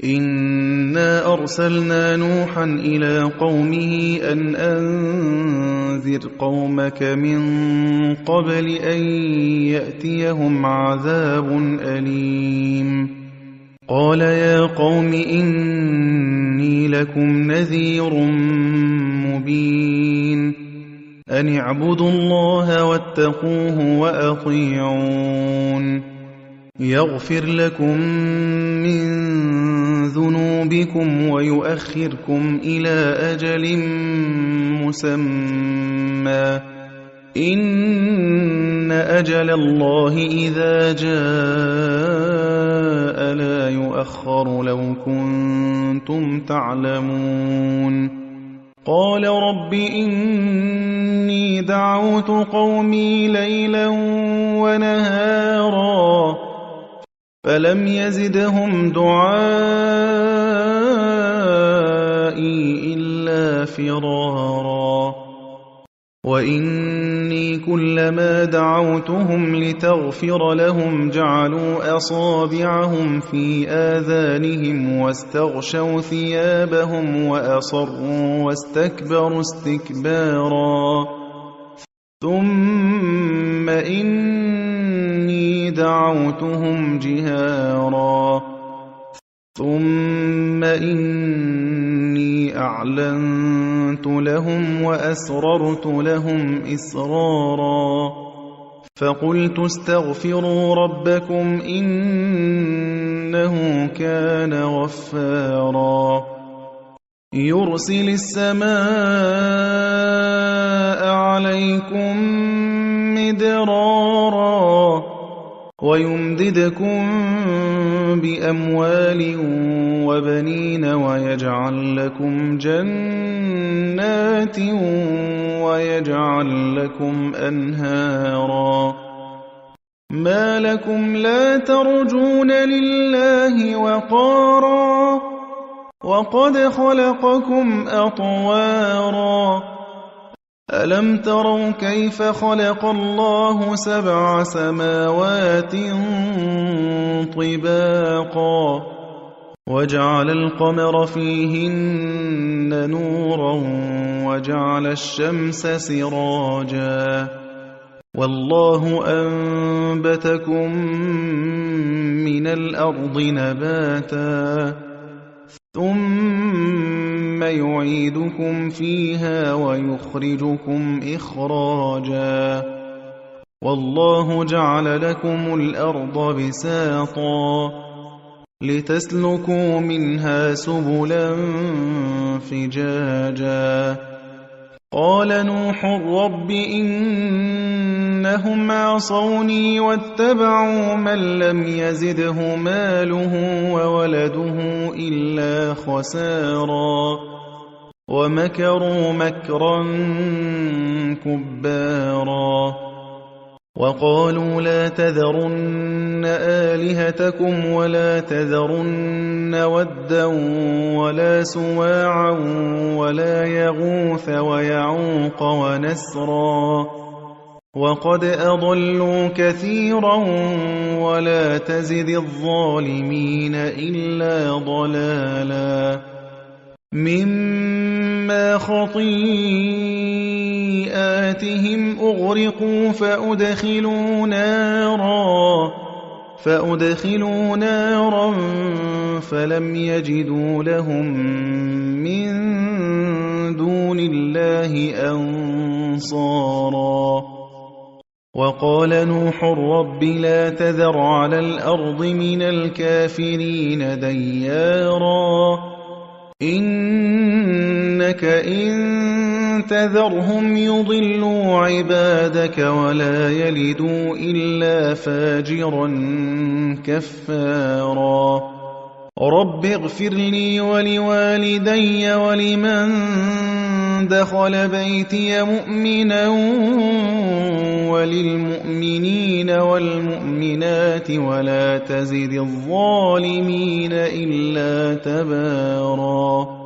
إنا أرسلنا نوحا إلى قومه أن أنذر قومك من قبل أن يأتيهم عذاب أليم قال يا قوم إني لكم نذير مبين أن اعبدوا الله واتقوه وأطيعون يغفر لكم من ذنوبكم ويؤخركم إلى أجل مسمى إن أجل الله إذا جاء لا يؤخر لو كنتم تعلمون قال رب إني دعوت قومي ليلا ونهارا فلم يزدهم دعائي إلا فرارا وإني كلما دعوتهم لتغفر لهم جعلوا أصابعهم في آذانهم واستغشوا ثيابهم وأصروا واستكبروا استكبارا ثم إني دعوتهم جهارا ثم إني أعلنت لهم وأسررت لهم إسرارا فقلت استغفروا ربكم إنه كان غفارا يرسل السماء عليكم مدرارا ويمددكم بأموال وبنين ويجعل لكم جنات ويجعل لكم أنهارا ما لكم لا ترجون لله وقارا وقد خلقكم أطوارا ألم تروا كيف خلق الله 7 سماوات طباقا وجعل القمر فيهن نورا وجعل الشمس سراجا والله أنبتكم من الأرض نباتا ثم يعيدكم فيها ويخرجكم إخراجا والله جعل لكم الأرض بساطا لتسلكوا منها سبلا فجاجا قال نوح رب إنهم عصوني واتبعوا من لم يزده ماله وولده إلا خسارا ومكروا مكرا كبارا وقالوا لا تذرن آلهتكم ولا تذرن ودا ولا سواعا ولا يغوث ويعوق ونسرا وقد أضلوا كثيرا ولا تزد الظالمين إلا ضلالا مما خطيئاتهم أغرقوا فأدخلوا نارا فلم يجدوا لهم من دون الله أنصارا وقال نوح رب لا تذر على الأرض من الكافرين ديارا إنك إن تذرهم يضلوا عبادك ولا يلدوا إلا فاجرا كفارا رب اغفر لي ولوالدي ولمن دخل بيتي مؤمنا وللمؤمنين والمؤمنات ولا تزد الظالمين إلا تبارا